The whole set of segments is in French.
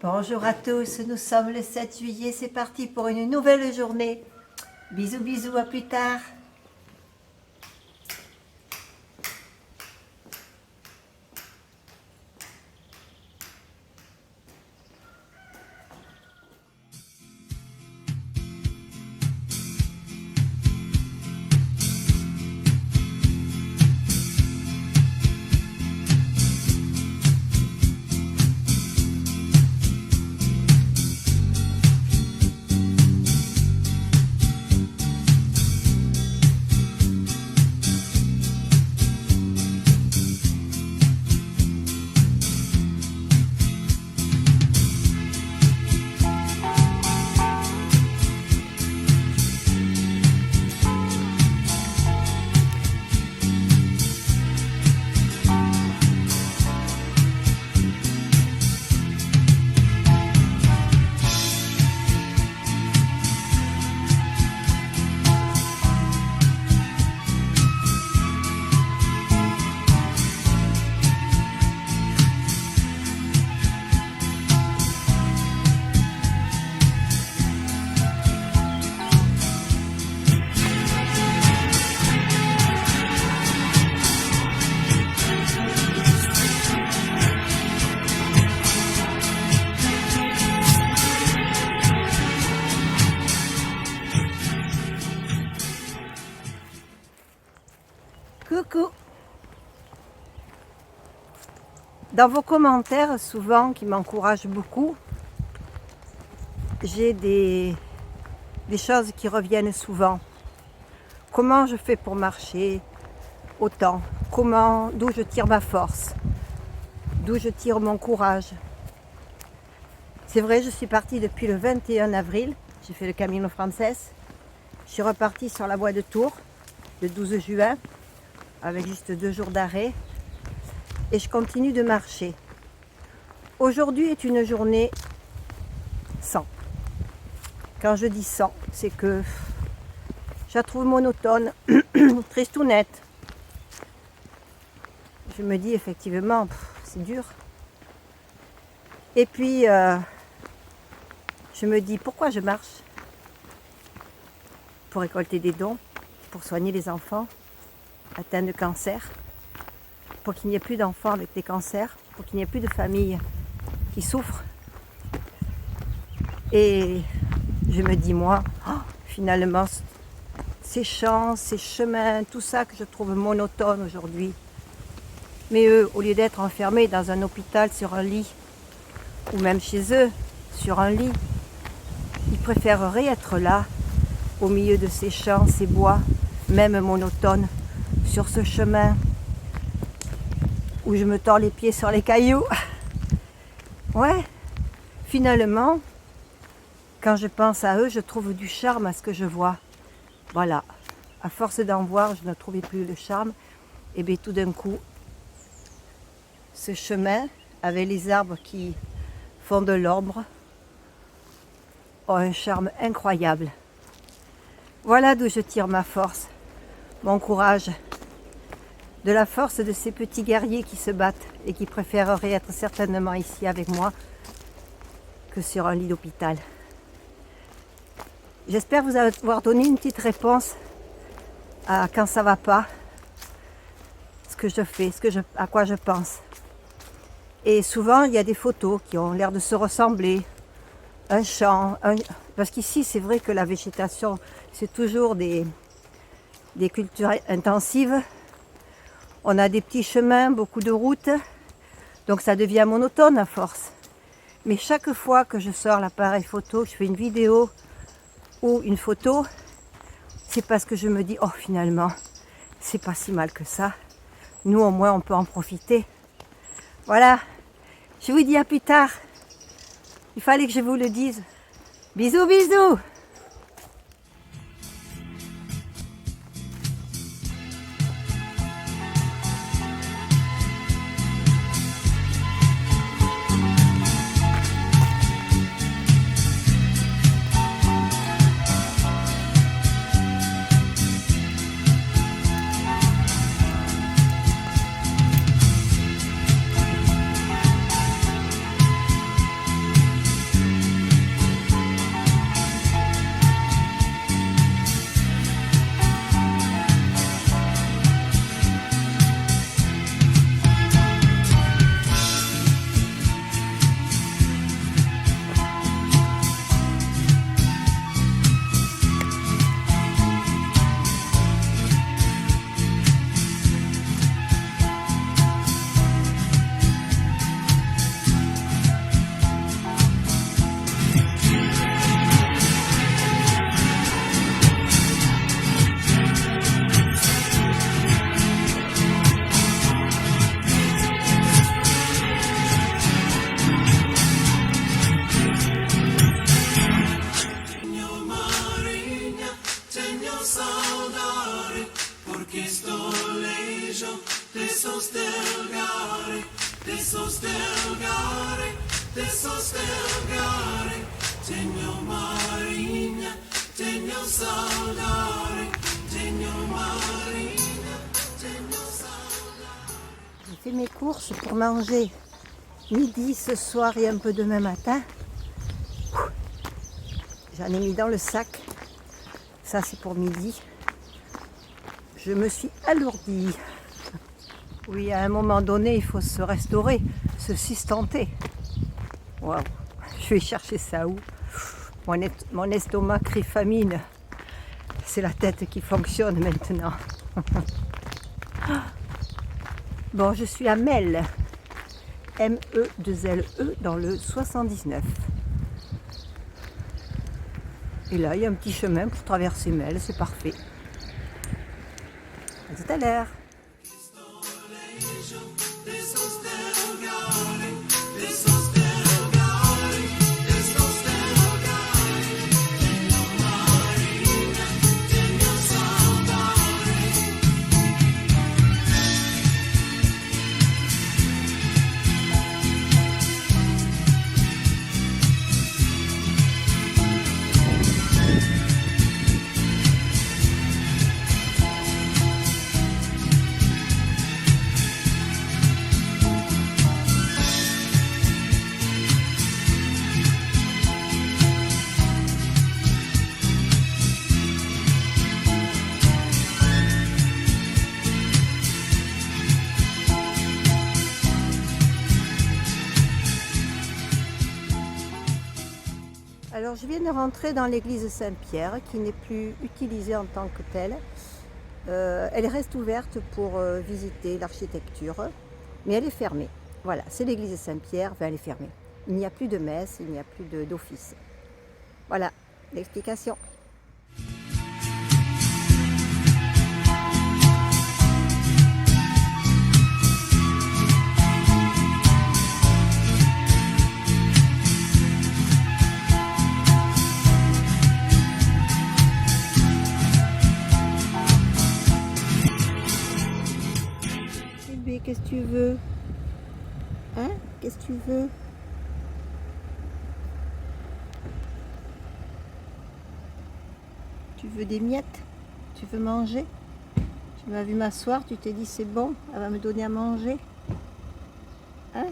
Bonjour à tous, nous sommes le 7 juillet, c'est parti pour une nouvelle journée. Bisous bisous, à plus tard. Coucou. Dans vos commentaires, souvent, qui m'encouragent beaucoup, j'ai des choses qui reviennent souvent. Comment je fais pour marcher autant? D'où je tire ma force? D'où je tire mon courage? C'est vrai, je suis partie depuis le 21 avril. J'ai fait le Camino Frances. Je suis repartie sur la voie de Tours le 12 juin. Avec juste 2 jours d'arrêt, et je continue de marcher. Aujourd'hui est une journée sans. Quand je dis sans, c'est que je la trouve monotone, tristounette. Je me dis effectivement, c'est dur. Et puis, je me dis, pourquoi je marche? Pour récolter des dons, pour soigner les enfants atteints de cancer, pour qu'il n'y ait plus d'enfants avec des cancers, pour qu'il n'y ait plus de familles qui souffrent. Et je me dis, moi, finalement, ces champs, ces chemins, tout ça que je trouve monotone aujourd'hui. Mais eux, au lieu d'être enfermés dans un hôpital sur un lit, ou même chez eux, sur un lit, ils préféreraient être là, au milieu de ces champs, ces bois, même monotones, sur ce chemin où je me tords les pieds sur les cailloux. Ouais, finalement, quand je pense à eux, je trouve du charme à ce que je vois. Voilà, à force d'en voir, je ne trouvais plus le charme. Et bien tout d'un coup, ce chemin, avec les arbres qui font de l'ombre, ont un charme incroyable. Voilà d'où je tire ma force, mon courage, de la force de ces petits guerriers qui se battent et qui préféreraient être certainement ici avec moi que sur un lit d'hôpital. J'espère vous avoir donné une petite réponse à quand ça va pas, ce que je fais, à quoi je pense. Et souvent, il y a des photos qui ont l'air de se ressembler, un champ, parce qu'ici, c'est vrai que la végétation, c'est toujours des cultures intensives. On a des petits chemins, beaucoup de routes, donc ça devient monotone à force. Mais chaque fois que je sors l'appareil photo, je fais une vidéo ou une photo, c'est parce que je me dis, oh finalement, c'est pas si mal que ça. Nous au moins on peut en profiter. Voilà, je vous dis à plus tard. Il fallait que je vous le dise. Bisous, bisous! so Stelgare, so Stelgare, Tegno Marina, Tegno Saldare, Tegno Marina, Tegno Saldare. J'ai fait mes courses pour manger midi, ce soir et un peu demain matin. J'en ai mis dans le sac. Ça, c'est pour midi. Je me suis alourdie. Oui, à un moment donné, il faut se restaurer, se sustenter. Waouh, je vais chercher ça où? Mon estomac crie famine. C'est la tête qui fonctionne maintenant. Bon, je suis à Melle, M-E-2-L-E, dans le 79. Et là, il y a un petit chemin pour traverser Melle, c'est parfait. À tout à l'heure. Alors je viens de rentrer dans l'église Saint-Pierre qui n'est plus utilisée en tant que telle. Elle reste ouverte pour visiter l'architecture, mais elle est fermée. Voilà, c'est l'église Saint-Pierre, elle est fermée. Il n'y a plus de messe, il n'y a plus d'office. Voilà l'explication. Qu'est-ce que tu veux? Hein? Qu'est-ce que tu veux? Tu veux des miettes? Tu veux manger? Tu m'as vu m'asseoir, tu t'es dit c'est bon, elle va me donner à manger? Hein?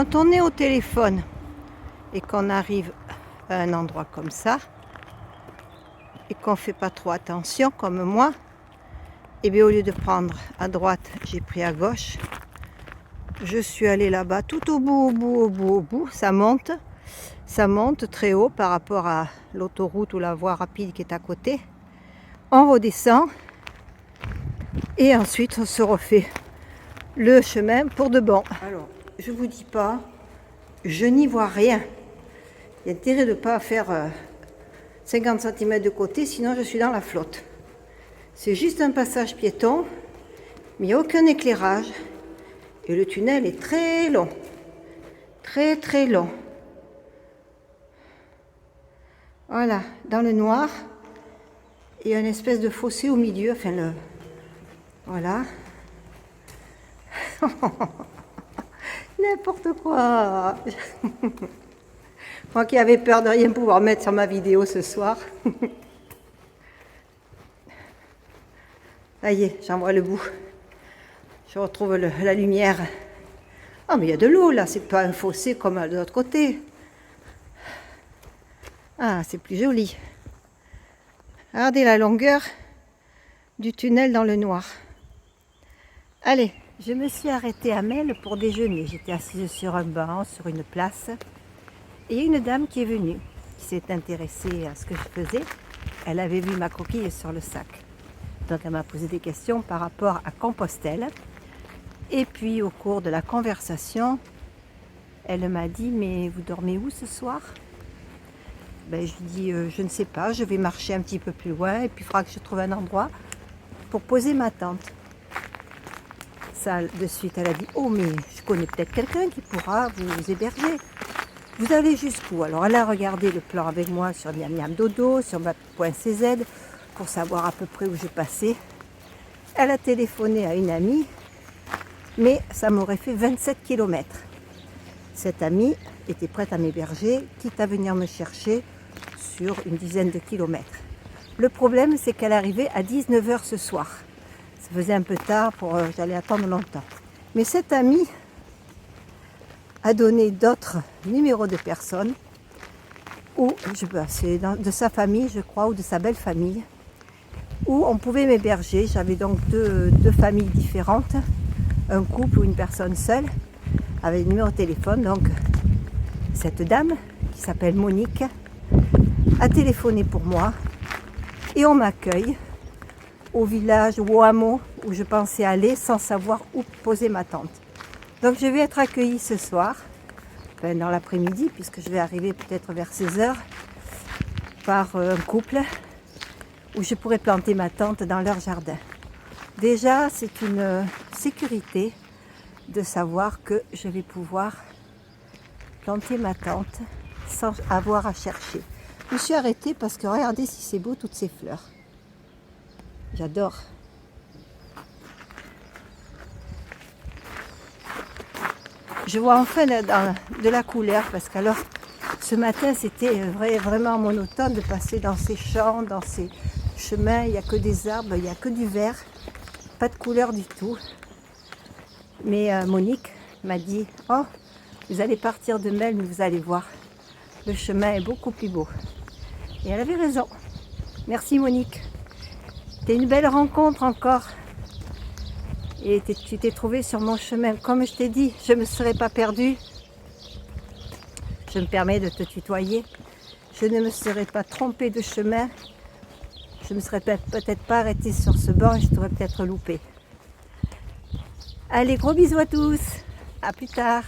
Quand on est au téléphone et qu'on arrive à un endroit comme ça, et qu'on ne fait pas trop attention comme moi, et bien au lieu de prendre à droite, j'ai pris à gauche. Je suis allée là-bas tout au bout, ça monte très haut par rapport à l'autoroute ou la voie rapide qui est à côté. On redescend et ensuite on se refait le chemin pour de bon. Alors, je vous dis pas, je n'y vois rien. Il y a intérêt de ne pas faire 50 cm de côté, sinon je suis dans la flotte. C'est juste un passage piéton, mais il n'y a aucun éclairage. Et le tunnel est très long. Très long. Voilà, dans le noir. Et une espèce de fossé au milieu. Enfin, voilà. N'importe quoi. Moi qui avais peur de rien pouvoir mettre sur ma vidéo ce soir. Ça y est, j'en vois le bout. Je retrouve la lumière. Ah, mais il y a de l'eau là, c'est pas un fossé comme de l'autre côté. Ah, c'est plus joli. Regardez la longueur du tunnel dans le noir. Allez, je me suis arrêtée à Melle pour déjeuner. J'étais assise sur un banc, sur une place. Et il y a une dame qui est venue, qui s'est intéressée à ce que je faisais. Elle avait vu ma coquille sur le sac. Donc elle m'a posé des questions par rapport à Compostelle. Et puis au cours de la conversation, elle m'a dit « Mais vous dormez où ce soir ?» Ben, je lui dis « Je ne sais pas, je vais marcher un petit peu plus loin et puis il faudra que je trouve un endroit pour poser ma tente. » Ça, de suite, elle a dit « Oh, mais je connais peut-être quelqu'un qui pourra vous héberger. Vous allez jusqu'où ?» Alors elle a regardé le plan avec moi sur Miam Miam Dodo, sur ma.cz pour savoir à peu près où je passais. Elle a téléphoné à une amie, mais ça m'aurait fait 27 km. Cette amie était prête à m'héberger, quitte à venir me chercher sur une dizaine de kilomètres. Le problème, c'est qu'elle arrivait à 19h ce soir. Ça faisait un peu tard, j'allais attendre longtemps. Mais cette amie a donné d'autres numéros de personnes, c'est de sa famille, je crois, ou de sa belle famille, où on pouvait m'héberger. J'avais donc deux familles différentes, un couple ou une personne seule, avec le numéro de téléphone. Donc cette dame, qui s'appelle Monique, a téléphoné pour moi et on m'accueille au village ou au hameau où je pensais aller sans savoir où poser ma tente. Donc je vais être accueillie ce soir, enfin dans l'après-midi, puisque je vais arriver peut-être vers 16h, par un couple où je pourrai planter ma tente dans leur jardin. Déjà, c'est une sécurité de savoir que je vais pouvoir planter ma tente sans avoir à chercher. Je me suis arrêtée parce que regardez si c'est beau toutes ces fleurs. J'adore. Je vois enfin de la couleur parce qu'alors ce matin c'était vraiment monotone de passer dans ces champs, dans ces chemins. Il n'y a que des arbres, il n'y a que du vert, pas de couleur du tout. Mais Monique m'a dit « Oh, vous allez partir de Melle, mais vous allez voir, le chemin est beaucoup plus beau. » Et elle avait raison. Merci Monique. C'était une belle rencontre encore. Et tu t'es trouvée sur mon chemin. Comme je t'ai dit, je ne me serais pas perdue. Je me permets de te tutoyer. Je ne me serais pas trompée de chemin. Je ne me serais peut-être pas arrêtée sur ce banc et je t'aurais peut-être loupé. Allez, gros bisous à tous. À plus tard.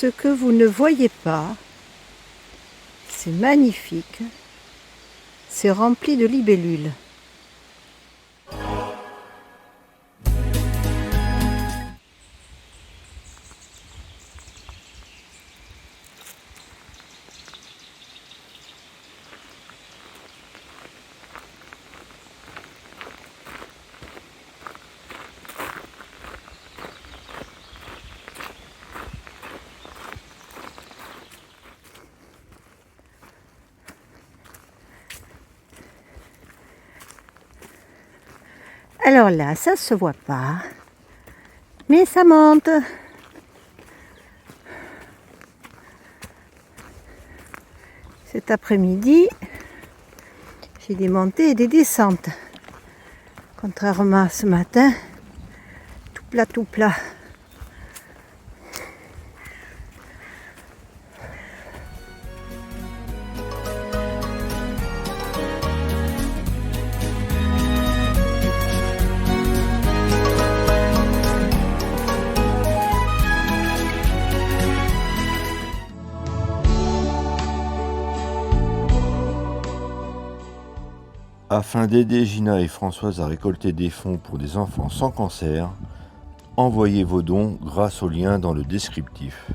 Ce que vous ne voyez pas, c'est magnifique. C'est rempli de libellules. Alors là, ça se voit pas, mais ça monte. Cet après-midi, j'ai des montées et des descentes. Contrairement à ce matin, tout plat, tout plat. Afin d'aider Gina et Françoise à récolter des fonds pour des enfants sans cancer, envoyez vos dons grâce au lien dans le descriptif.